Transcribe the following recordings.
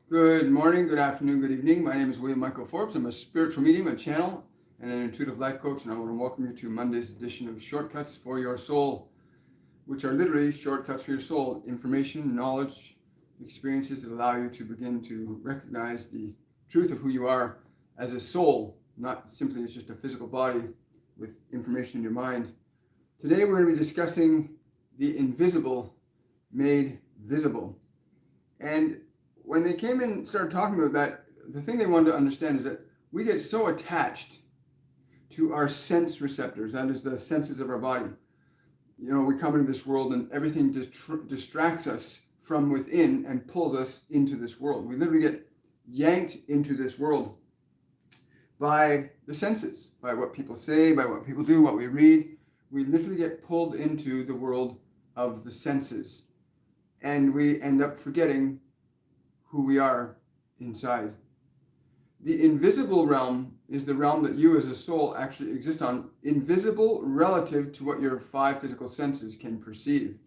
Good morning, good afternoon, good evening. My name is William Michael Forbes. I'm a spiritual medium, a channel, and an intuitive life coach, and I want to welcome you to Monday's edition of Shortcuts for Your Soul, which are literally shortcuts for your soul, information, knowledge, experiences that allow you to begin to recognize the truth of who you are as a soul, not simply as just a physical body with information in your mind. Today we're going to be discussing the invisible made visible. And when they came in and started talking about that, the thing they wanted to understand is that we get so attached to our sense receptors, that is the senses of our body. You know, we come into this world and everything distracts us from within and pulls us into this world. We literally get yanked into this world by the senses, by what people say, by what people do, what we read. We literally get pulled into the world of the senses. And we end up forgetting who we are inside. The invisible realm is the realm that you as a soul actually exist on, invisible relative to what your five physical senses can perceive.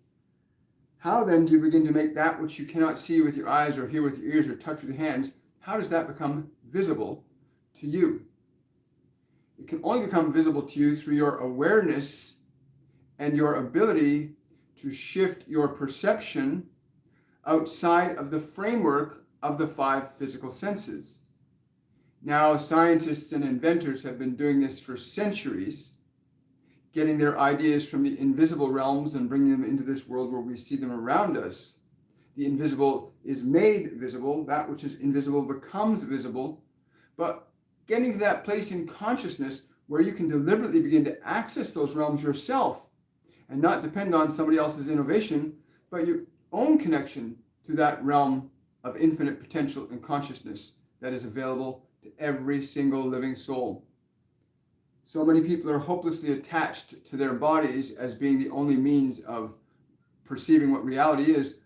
How then do you begin to make that which you cannot see with your eyes or hear with your ears or touch with your hands, how does that become visible to you? It can only become visible to you through your awareness and your ability to shift your perception outside of the framework of the five physical senses. Now, scientists and inventors have been doing this for centuries, getting their ideas from the invisible realms and bringing them into this world where we see them around us. The invisible is made visible, that which is invisible becomes visible, but getting to that place in consciousness where you can deliberately begin to access those realms yourself and not depend on somebody else's innovation, but your own connection to that realm of infinite potential and consciousness that is available to every single living soul. So many people are hopelessly attached to their bodies as being the only means of perceiving what reality is,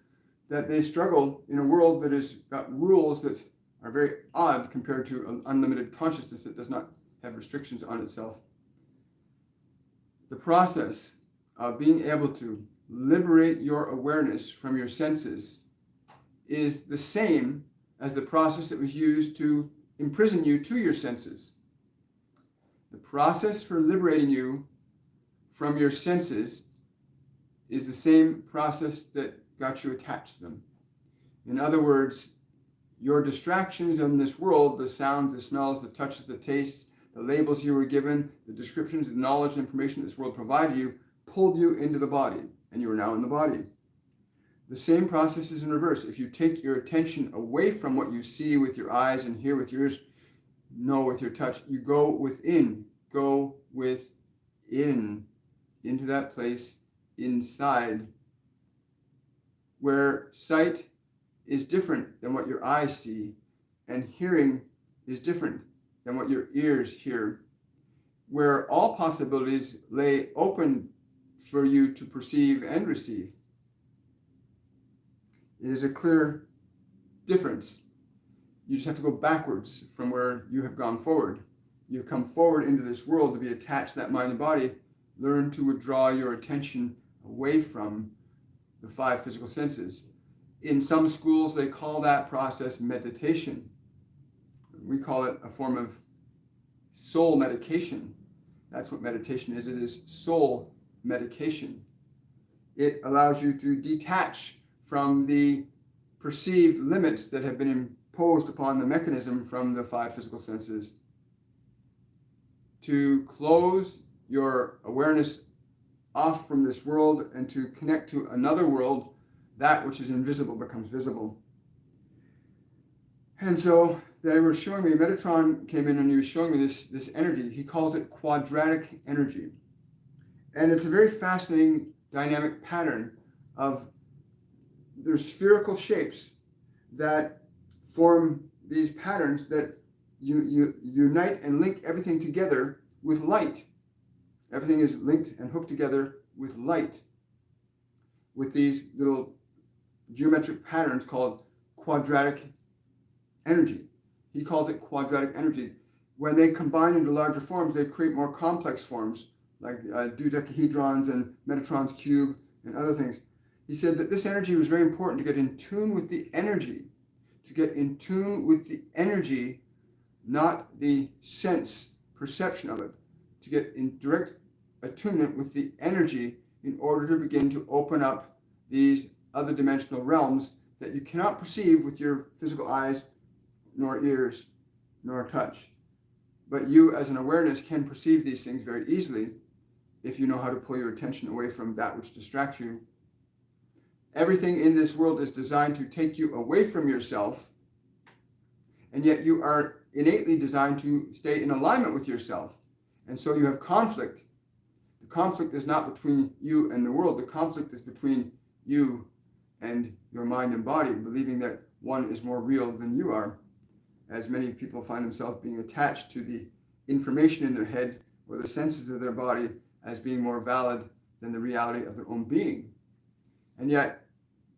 that they struggle in a world that has got rules that are very odd compared to an unlimited consciousness that does not have restrictions on itself. The process of being able to liberate your awareness from your senses is the same as the process that was used to imprison you to your senses. The process for liberating you from your senses is the same process that got you attached to them. In other words, your distractions in this world, the sounds, the smells, the touches, the tastes, the labels you were given, the descriptions, the knowledge, information this world provided you, pulled you into the body, and you are now in the body. The same process is in reverse. If you take your attention away from what you see with your eyes and hear with your ears, know with your touch, you go within, into that place inside where sight is different than what your eyes see, and hearing is different than what your ears hear, where all possibilities lay open for you to perceive and receive. It is a clear difference. You just have to go backwards from where you have gone forward. You've come forward into this world to be attached to that mind and body. Learn to withdraw your attention away from the five physical senses. In some schools, they call that process meditation. We call it a form of soul medication. That's what meditation is. It is soul medication. It allows you to detach from the perceived limits that have been imposed upon the mechanism from the five physical senses, to close your awareness off from this world and to connect to another world. That which is invisible becomes visible. And so they were showing me, Metatron came in and he was showing me this energy. He calls it quadratic energy. And it's a very fascinating dynamic pattern of there's spherical shapes that form these patterns that you unite and link everything together with light. Everything is linked and hooked together with light, with these little geometric patterns called quadratic energy. He calls it quadratic energy. When they combine into larger forms, they create more complex forms, like dodecahedrons and Metatron's cube and other things. He said that this energy was very important to get in tune with the energy, to get in tune with the energy, not the sense perception of it, to get in direct attunement with the energy in order to begin to open up these other dimensional realms that you cannot perceive with your physical eyes, nor ears, nor touch. But you as an awareness can perceive these things very easily if you know how to pull your attention away from that which distracts you. Everything in this world is designed to take you away from yourself, and yet you are innately designed to stay in alignment with yourself. And so you have conflict. The conflict is not between you and the world. The conflict is between you and your mind and body, believing that one is more real than you are, as many people find themselves being attached to the information in their head or the senses of their body as being more valid than the reality of their own being. And yet,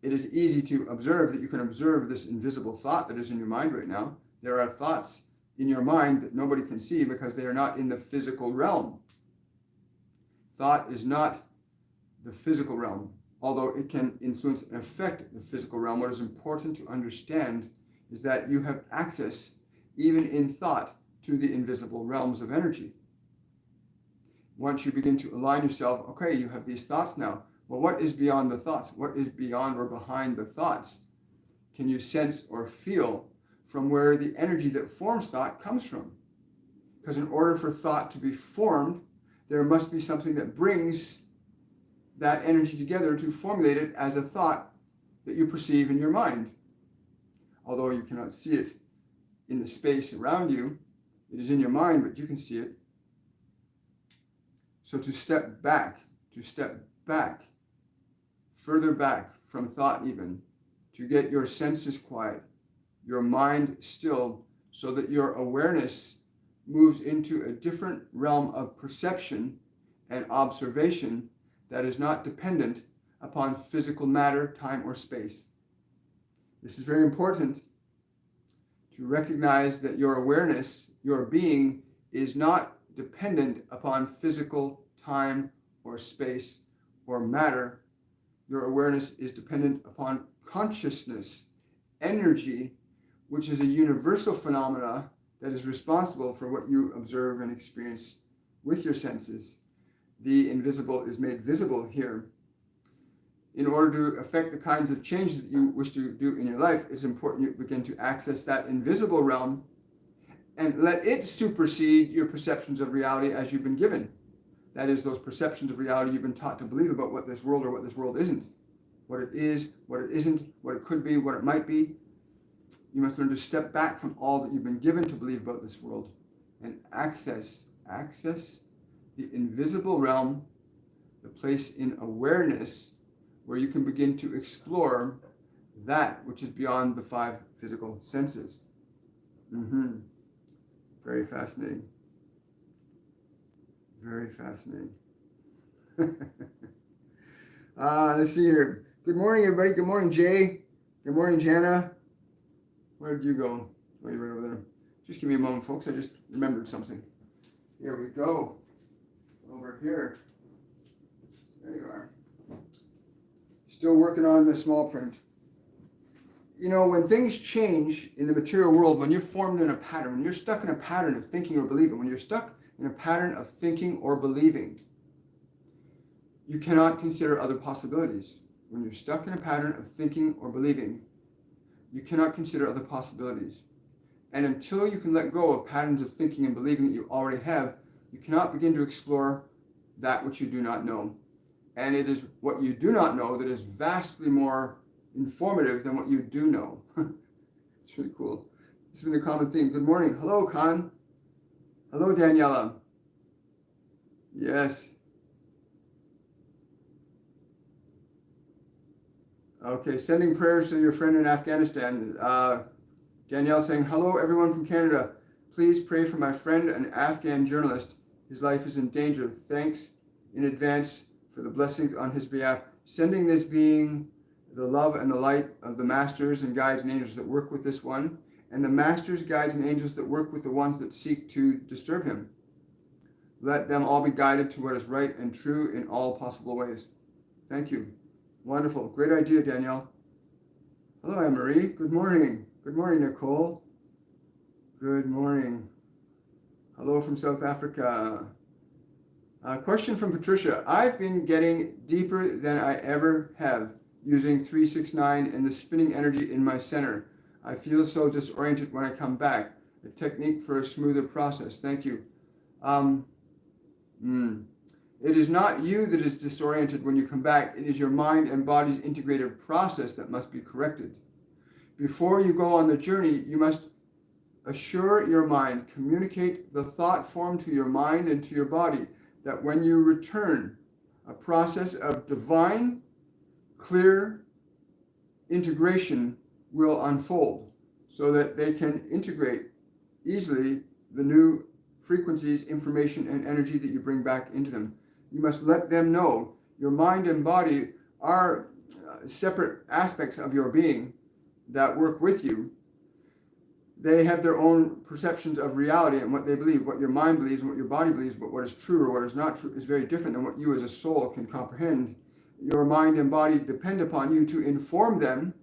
it is easy to observe that you can observe this invisible thought that is in your mind right now. There are thoughts in your mind that nobody can see because they are not in the physical realm. Thought is not the physical realm, although it can influence and affect the physical realm. What is important to understand is that you have access, even in thought, to the invisible realms of energy. Once you begin to align yourself, okay, you have these thoughts now. Well, what is beyond the thoughts? What is beyond or behind the thoughts? Can you sense or feel from where the energy that forms thought comes from? Because in order for thought to be formed, there must be something that brings that energy together to formulate it as a thought that you perceive in your mind. Although you cannot see it in the space around you, it is in your mind, but you can see it. So to step back, further back from thought even, to get your senses quiet, your mind still, so that your awareness moves into a different realm of perception and observation that is not dependent upon physical matter, time, or space. This is very important to recognize that your awareness, your being, is not dependent upon physical time or space or matter. Your awareness is dependent upon consciousness, energy, which is a universal phenomena that is responsible for what you observe and experience with your senses. The invisible is made visible here. In order to affect the kinds of changes that you wish to do in your life, it's important you begin to access that invisible realm and let it supersede your perceptions of reality as you've been given. That is, those perceptions of reality you've been taught to believe about what this world or what this world isn't. What it is, what it isn't, what it could be, what it might be. You must learn to step back from all that you've been given to believe about this world and access the invisible realm, the place in awareness where you can begin to explore that which is beyond the five physical senses. Very fascinating. Very fascinating. Let's see here. Good morning, everybody. Good morning, Jay. Good morning, Jana. Where did you go? Oh, you're right over there. Just give me a moment, folks. I just remembered something. Here we go. Over here. There you are. Still working on the small print. You know, when things change in the material world, when you're formed in a pattern, when you're stuck in a pattern of thinking or believing, when you're stuck in a pattern of thinking or believing, you cannot consider other possibilities. When you're stuck in a pattern of thinking or believing, you cannot consider other possibilities. And until you can let go of patterns of thinking and believing that you already have, you cannot begin to explore that which you do not know. And it is what you do not know that is vastly more informative than what you do know. It's really cool. This has been a common theme. Good morning. Hello, Khan. Hello, Daniela. Yes. Okay, sending prayers to your friend in Afghanistan. Danielle saying, hello, everyone from Canada. Please pray for my friend, an Afghan journalist. His life is in danger. Thanks in advance for the blessings on his behalf. Sending this being the love and the light of the masters and guides and angels that work with this one, and the masters, guides, and angels that work with the ones that seek to disturb him. Let them all be guided to what is right and true in all possible ways. Thank you. Wonderful. Great idea, Danielle. Hello, Anne-Marie. Good morning. Good morning, Nicole. Good morning. Hello from South Africa. Question from Patricia. I've been getting deeper than I ever have using 369 and the spinning energy in my center. I feel so disoriented when I come back. A technique for a smoother process. Thank you. It is not you that is disoriented when you come back. It is your mind and body's integrated process that must be corrected. Before you go on the journey, you must assure your mind, communicate the thought form to your mind and to your body, that when you return, a process of divine, clear integration will unfold so that they can integrate easily the new frequencies, information, and energy that you bring back into them. You must let them know your mind and body are separate aspects of your being that work with you. They have their own perceptions of reality and what they believe. What your mind believes and what your body believes, but what is true or what is not true is very different than what you as a soul can comprehend. Your mind and body depend upon you to inform them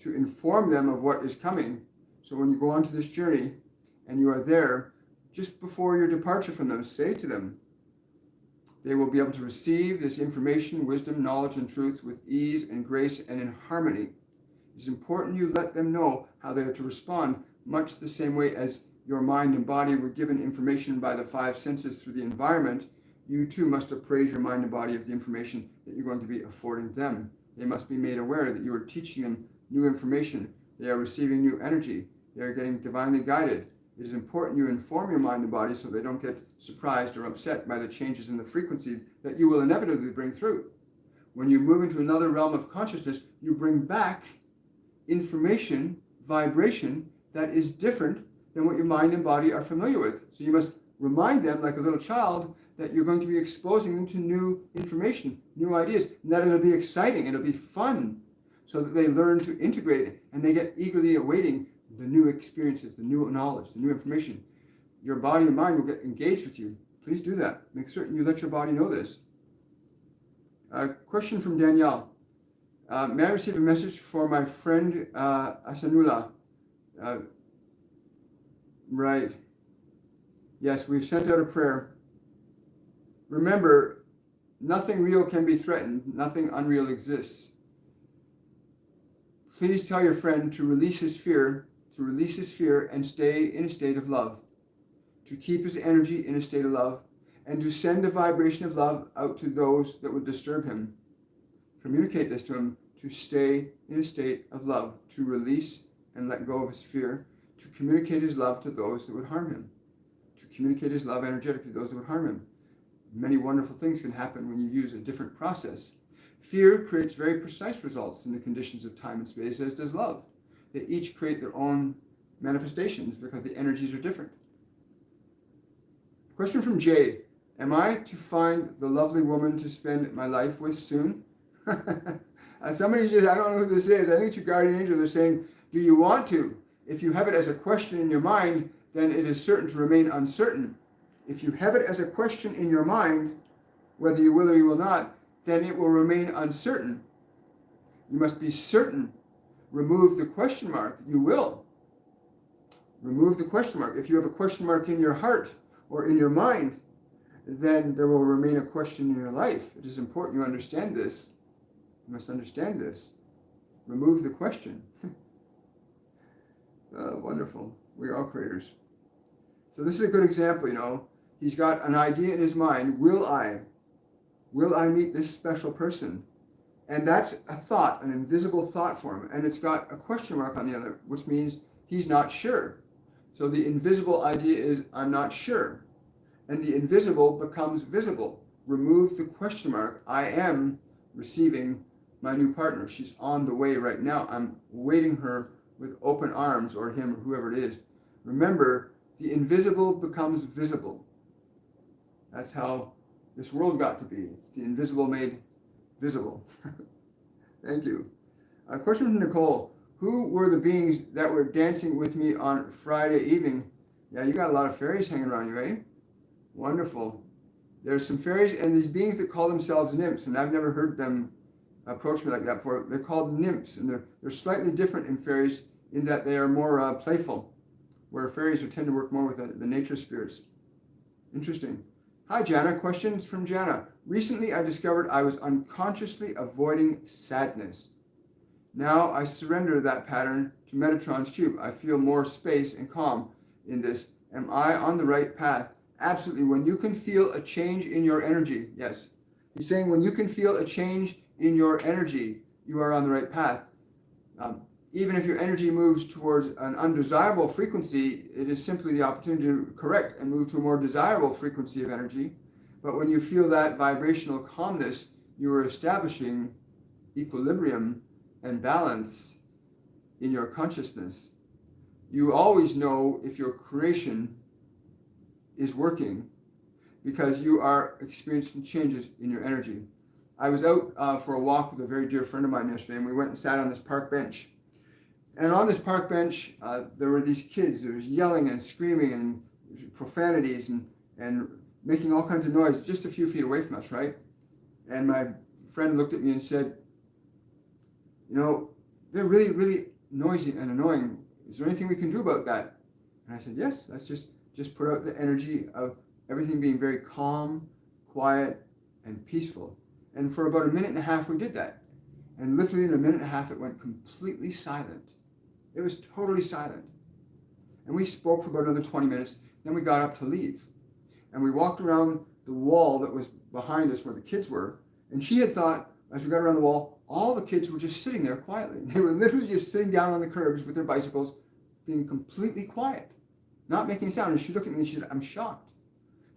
of what is coming. So when you go onto this journey and you are there, just before your departure from them, say to them, they will be able to receive this information, wisdom, knowledge, and truth with ease and grace and in harmony. It's important you let them know how they are to respond, much the same way as your mind and body were given information by the five senses through the environment. You too must appraise your mind and body of the information that you're going to be affording them. They must be made aware that you are teaching them new information. They are receiving new energy. They are getting divinely guided. It is important you inform your mind and body so they don't get surprised or upset by the changes in the frequency that you will inevitably bring through. When you move into another realm of consciousness, you bring back information, vibration that is different than what your mind and body are familiar with. So you must remind them, like a little child, that you're going to be exposing them to new information, new ideas, and that it'll be exciting, it'll be fun, so that they learn to integrate it and they get eagerly awaiting the new experiences, the new knowledge, the new information. Your body and mind will get engaged with you. Please do that. Make certain you let your body know this. Question from Danielle. May I receive a message for my friend Asanula? Right. Yes, we've sent out a prayer. Remember, nothing real can be threatened. Nothing unreal exists. Please tell your friend to release his fear, and stay in a state of love, to keep his energy in a state of love, and to send a vibration of love out to those that would disturb him. Communicate this to him, to stay in a state of love, to release and let go of his fear, to communicate his love to those that would harm him, to communicate his love energetically to those that would harm him. Many wonderful things can happen when you use a different process. Fear creates very precise results in the conditions of time and space, as does love. They each create their own manifestations because the energies are different. Question from Jay. Am I to find the lovely woman to spend my life with soon? Somebody just, I don't know who this is. I think it's your guardian angel. They're saying, do you want to? If you have it as a question in your mind, then it is certain to remain uncertain. If you have it as a question in your mind, whether you will or you will not, then it will remain uncertain. You must be certain. Remove the question mark. You will. Remove the question mark. If you have a question mark in your heart or in your mind, then there will remain a question in your life. It is important you understand this. You must understand this. Remove the question. Wonderful. We are all creators. So this is a good example, He's got an idea in his mind. Will I meet this special person? And that's a thought, an invisible thought form. And it's got a question mark on the other, which means he's not sure. So the invisible idea is, I'm not sure. And the invisible becomes visible. Remove the question mark. I am receiving my new partner. She's on the way right now. I'm waiting her with open arms, or him, or whoever it is. Remember, the invisible becomes visible. That's how this world got to be. It's the invisible made visible. Thank you. A question from Nicole. Who were the beings that were dancing with me on Friday evening? Yeah, you got a lot of fairies hanging around you, eh? Wonderful. There's some fairies and these beings that call themselves nymphs, and I've never heard them approach me like that before. They're called nymphs, and they're slightly different in fairies in that they are more playful, where fairies would tend to work more with the nature spirits. Interesting. Hi, Jana. Questions from Jana. Recently, I discovered I was unconsciously avoiding sadness. Now I surrender that pattern to Metatron's cube. I feel more space and calm in this. Am I on the right path? Absolutely. When you can feel a change in your energy, yes. He's saying when you can feel a change in your energy, you are on the right path. Even if your energy moves towards an undesirable frequency, it is simply the opportunity to correct and move to a more desirable frequency of energy. But when you feel that vibrational calmness, you are establishing equilibrium and balance in your consciousness. You always know if your creation is working because you are experiencing changes in your energy. I was out for a walk with a very dear friend of mine yesterday, and we went and sat on this park bench. And on this park bench, there were these kids that was yelling and screaming and profanities and making all kinds of noise just a few feet away from us, right? And my friend looked at me and said, you know, they're really, really noisy and annoying. Is there anything we can do about that? And I said, yes, let's just put out the energy of everything being very calm, quiet, and peaceful. And for about a minute and a half, we did that. And literally in a minute and a half, it went completely silent. It was totally silent. And we spoke for about another 20 minutes. Then we got up to leave. And we walked around the wall that was behind us where the kids were. And she had thought, as we got around the wall, all the kids were just sitting there quietly. They were literally just sitting down on the curbs with their bicycles, being completely quiet, not making a sound. And she looked at me and she said, I'm shocked.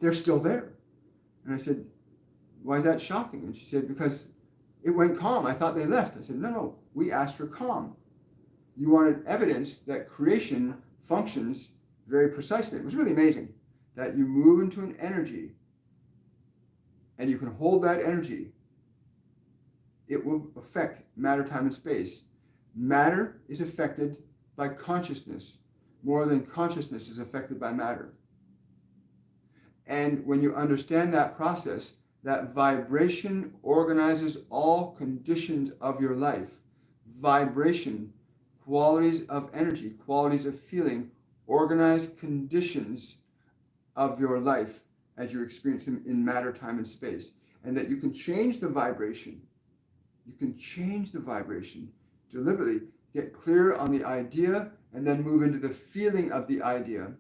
They're still there. And I said, why is that shocking? And she said, because it went calm. I thought they left. I said, no, we asked for calm. You wanted evidence that creation functions very precisely. It was really amazing that you move into an energy and you can hold that energy. It will affect matter, time, and space. Matter is affected by consciousness more than consciousness is affected by matter. And when you understand that process, that vibration organizes all conditions of your life. Vibration, qualities of energy, qualities of feeling, organize conditions of your life as you experience them in matter, time, and space. And that you can change the vibration. You can change the vibration deliberately, get clear on the idea, and then move into the feeling of the idea.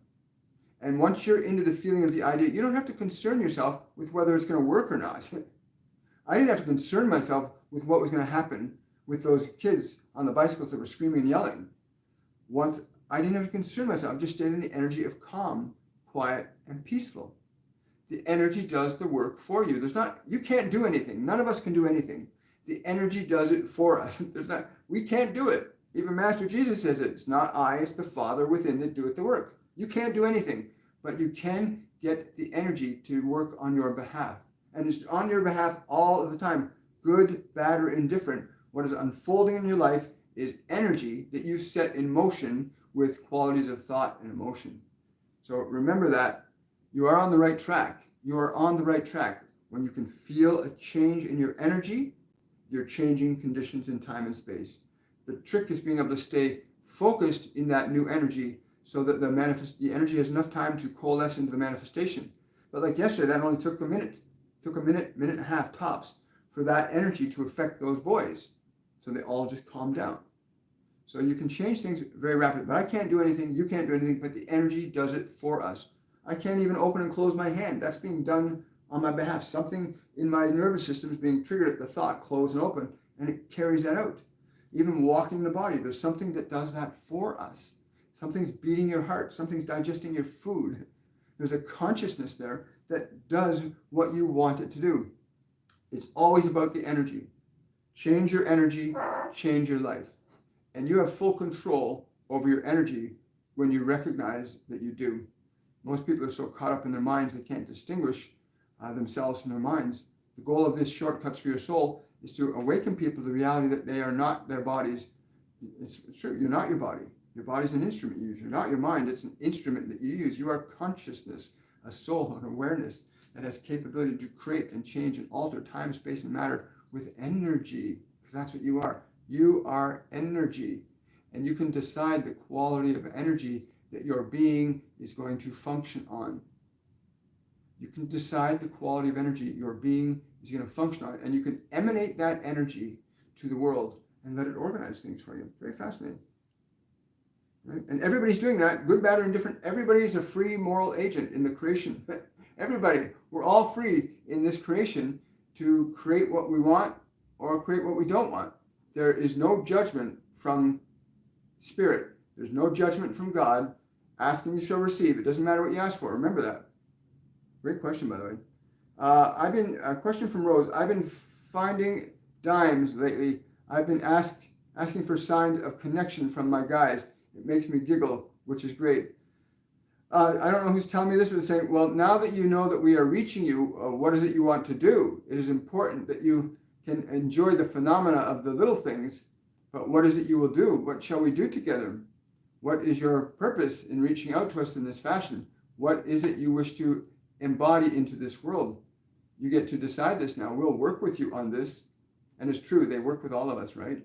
And once you're into the feeling of the idea, you don't have to concern yourself with whether it's going to work or not. I didn't have to concern myself with what was going to happen with those kids on the bicycles that were screaming and yelling. Once I didn't have to concern myself, I just stayed in the energy of calm, quiet, and peaceful. The energy does the work for you. You can't do anything. None of us can do anything. The energy does it for us. We can't do it. Even Master Jesus says it. It's not I, it's the Father within that doeth the work. You can't do anything, but you can get the energy to work on your behalf. And it's on your behalf all of the time, good, bad, or indifferent. What is unfolding in your life is energy that you set in motion with qualities of thought and emotion. So remember that you are on the right track. You are on the right track. When you can feel a change in your energy, you're changing conditions in time and space. The trick is being able to stay focused in that new energy so that the energy has enough time to coalesce into the manifestation. But like yesterday, that only took a minute. It took a minute and a half tops for that energy to affect those boys. So they all just calmed down. So you can change things very rapidly. But I can't do anything, you can't do anything, but the energy does it for us. I can't even open and close my hand. That's being done on my behalf. Something in my nervous system is being triggered at the thought, close and open, and it carries that out. Even walking the body, there's something that does that for us. Something's beating your heart. Something's digesting your food. There's a consciousness there that does what you want it to do. It's always about the energy. Change your energy, change your life. And you have full control over your energy when you recognize that you do. Most people are so caught up in their minds they can't distinguish themselves from their minds. The goal of this Shortcuts for Your Soul is to awaken people to the reality that they are not their bodies. It's true, you're not your body. Your body's an instrument you use. You're not your mind, it's an instrument that you use. You are consciousness, a soul, an awareness that has capability to create and change and alter time, space, and matter with energy, because that's what you are. You are energy. and you can decide the quality of energy that your being is going to function on. You can decide the quality of energy your being is going to function on, and you can emanate that energy to the world and let it organize things for you. Very fascinating. Right? And everybody's doing that, good, bad, or indifferent. Everybody is a free moral agent in the creation. Everybody, we're all free in this creation to create what we want or create what we don't want. There is no judgment from Spirit. There's no judgment from God. Asking you shall receive. It doesn't matter what you ask for. Remember that. Great question, by the way. A question from Rose. I've been finding dimes lately. I've been asking for signs of connection from my guys. It makes me giggle, which is great. I don't know who's telling me this, but it's saying, well, now that you know that we are reaching you, what is it you want to do? It is important that you can enjoy the phenomena of the little things, but what is it you will do? What shall we do together? What is your purpose in reaching out to us in this fashion? What is it you wish to embody into this world? You get to decide this now. We'll work with you on this. And it's true, they work with all of us, right?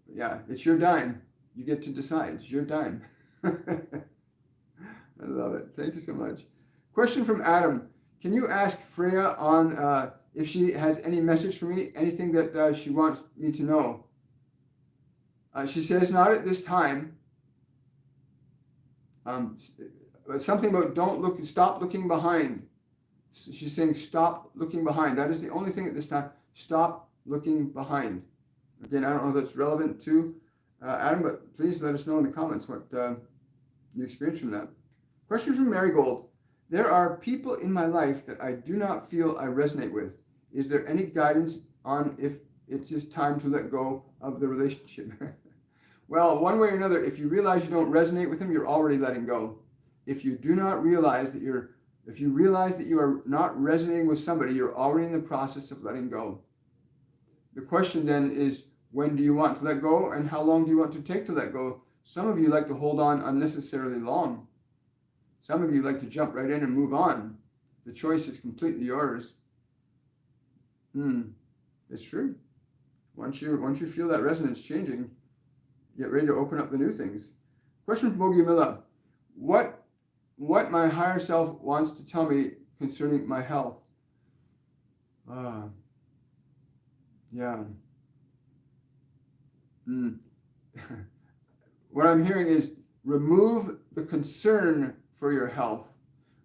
But yeah, it's your dime. You get to decide. It's your dime. I love it. Thank you so much. Question from Adam. Can you ask Freya on if she has any message for me, anything that she wants me to know? She says, not at this time. Something about stop looking behind. She's saying stop looking behind. That is the only thing at this time. Stop looking behind. Again, I don't know if that's relevant to Adam, but please let us know in the comments what you experienced from that. Question from Marigold. There are people in my life that I do not feel I resonate with. Is there any guidance on if it's just time to let go of the relationship? Well, one way or another, if you realize you don't resonate with them, you're already letting go. If you do not realize that if you realize that you are not resonating with somebody, you're already in the process of letting go. The question then is, when do you want to let go and how long do you want to take to let go? Some of you like to hold on unnecessarily long. Some of you like to jump right in and move on. The choice is completely yours. It's true. Once you feel that resonance changing, get ready to open up the new things. Question from Bogumila. What my higher self wants to tell me concerning my health? Yeah. What I'm hearing is remove the concern for your health.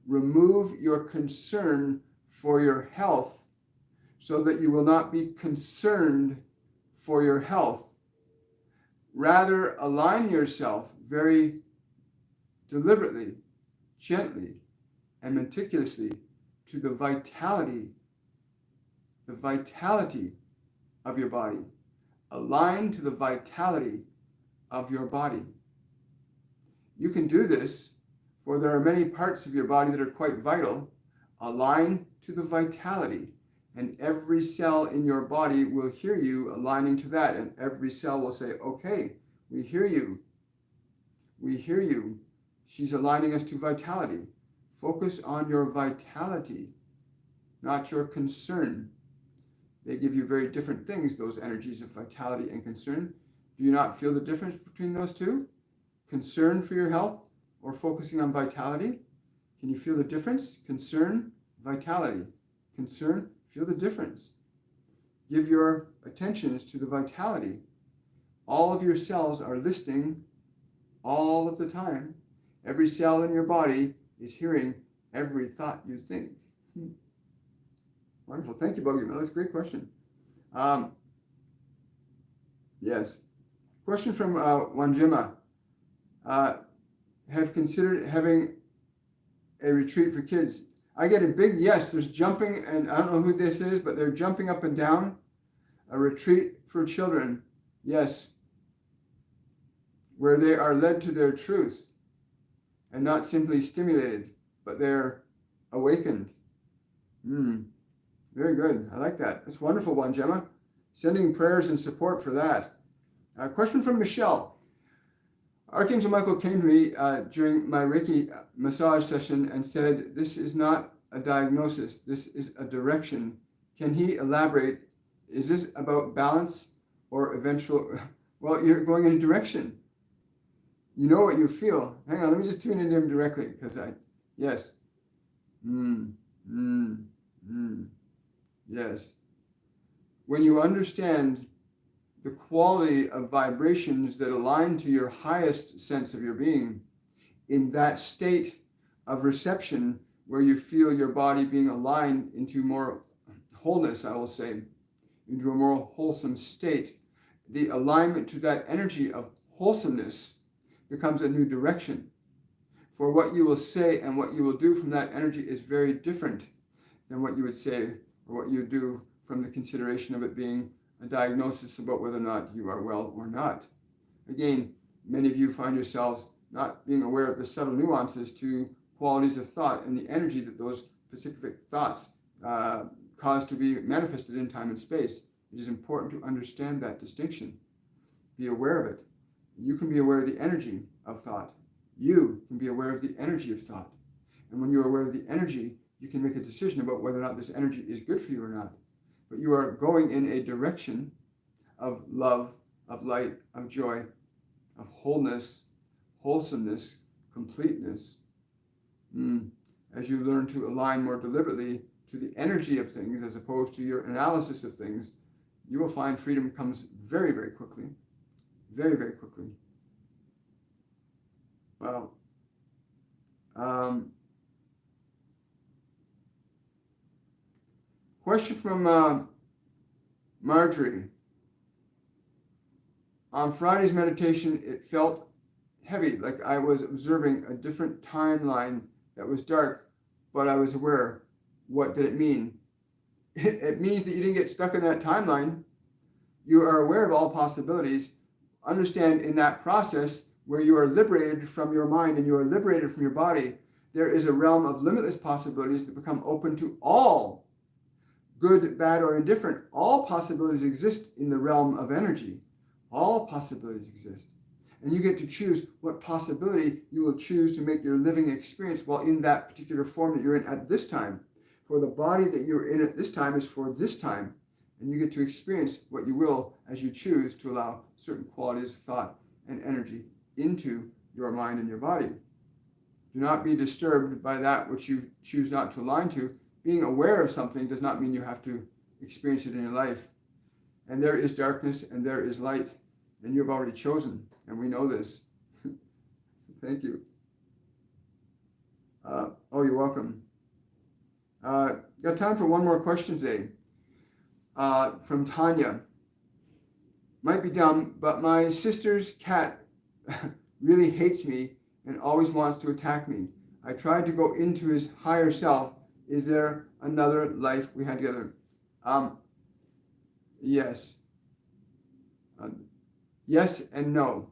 Remove your concern for your health so that you will not be concerned for your health. Rather, align yourself very deliberately, gently, and meticulously to the vitality of your body. Align to the vitality of your body. You can do this, for there are many parts of your body that are quite vital. Align to the vitality, and every cell in your body will hear you aligning to that, and every cell will say, okay, we hear you. We hear you. She's aligning us to vitality. Focus on your vitality, not your concern. They give you very different things, those energies of vitality and concern. Do you not feel the difference between those two? Concern for your health or focusing on vitality? Can you feel the difference? Concern, vitality. Concern, feel the difference. Give your attentions to the vitality. All of your cells are listening all of the time. Every cell in your body is hearing every thought you think. Wonderful. Thank you, Bogey. That's a great question. Yes. Question from Wanjima. Have considered having a retreat for kids? I get a big yes. There's jumping, and I don't know who this is, but they're jumping up and down. A retreat for children. Yes. Where they are led to their truth and not simply stimulated, but they're awakened. Very good. I like that. That's wonderful, Wanjima. Sending prayers and support for that. A question from Michelle. Archangel Michael came to me during my Reiki massage session and said, this is not a diagnosis. This is a direction. Can he elaborate? Is this about balance or eventual? Well, you're going in a direction. You know what you feel. Hang on, let me just tune into him directly, because yes. Yes. When you understand the quality of vibrations that align to your highest sense of your being, in that state of reception where you feel your body being aligned into more wholeness, I will say, into a more wholesome state, the alignment to that energy of wholesomeness becomes a new direction. For what you will say and what you will do from that energy is very different than what you would say or what you would do from the consideration of it being a diagnosis about whether or not you are well or not. Again, many of you find yourselves not being aware of the subtle nuances to qualities of thought and the energy that those specific thoughts cause to be manifested in time and space. It is important to understand that distinction. Be aware of it. You can be aware of the energy of thought. You can be aware of the energy of thought. And when you're aware of the energy, you can make a decision about whether or not this energy is good for you or not. But you are going in a direction of love, of light, of joy, of wholeness, wholesomeness, completeness. As you learn to align more deliberately to the energy of things as opposed to your analysis of things, you will find freedom comes very, very quickly. Very, very quickly. Wow. Question from Marjorie. On Friday's meditation, it felt heavy, like I was observing a different timeline that was dark, but I was aware. What did it mean? It means that you didn't get stuck in that timeline. You are aware of all possibilities. Understand in that process where you are liberated from your mind and you are liberated from your body, there is a realm of limitless possibilities that become open to all, good, bad, or indifferent. All possibilities exist in the realm of energy. All possibilities exist. And you get to choose what possibility you will choose to make your living experience while in that particular form that you're in at this time. For the body that you're in at this time is for this time. And you get to experience what you will as you choose to allow certain qualities of thought and energy into your mind and your body. Do not be disturbed by that which you choose not to align to. Being aware of something does not mean you have to experience it in your life. And there is darkness and there is light. And you've already chosen. And we know this. Thank you. Oh, you're welcome. Got time for one more question today. From Tanya. Might be dumb, but my sister's cat really hates me and always wants to attack me. I tried to go into his higher self. Is there another life we had together? Yes. Yes and no.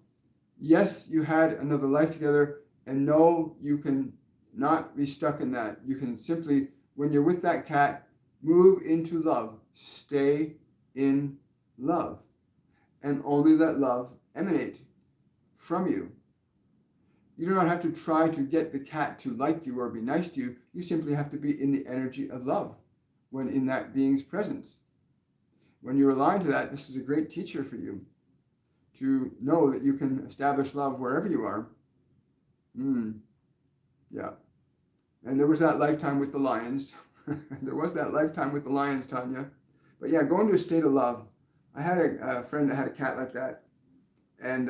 Yes, you had another life together, and no, you can not be stuck in that. You can simply, when you're with that cat, move into love. Stay in love. And only let love emanate from you. You do not have to try to get the cat to like you or be nice to you. You simply have to be in the energy of love when in that being's presence. When you're aligned to that, this is a great teacher for you to know that you can establish love wherever you are. Yeah. And there was that lifetime with the lions. There was that lifetime with the lions, Tanya. But yeah, go into a state of love. I had a friend that had a cat like that. And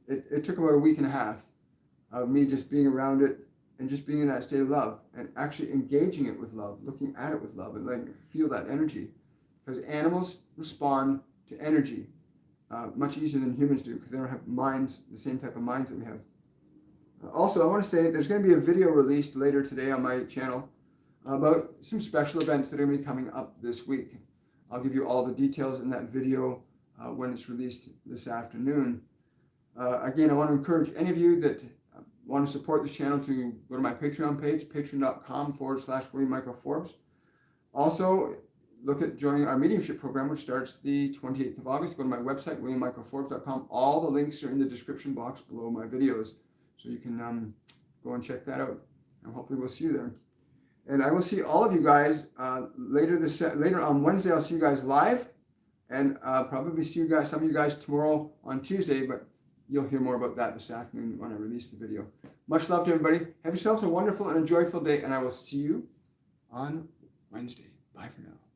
it took about a week and a half of me just being around it and just being in that state of love and actually engaging it with love, looking at it with love and letting it feel that energy. Because animals respond to energy much easier than humans do because they don't have minds, the same type of minds that we have. Also, I want to say there's going to be a video released later today on my channel about some special events that are going to be coming up this week. I'll give you all the details in that video when it's released this afternoon. Again, I want to encourage any of you that want to support this channel to go to my Patreon page, patreon.com/William Michael Forbes. Also, look at joining our mediumship program, which starts the 28th of August. Go to my website, williammichaelforbes.com. All the links are in the description box below my videos, so you can go and check that out. And hopefully we'll see you there. And I will see all of you guys later on Wednesday. I'll see you guys live, and probably see you guys, some of you guys tomorrow on Tuesday. But you'll hear more about that this afternoon when I release the video. Much love to everybody. Have yourselves a wonderful and a joyful day, and I will see you on Wednesday. Bye for now.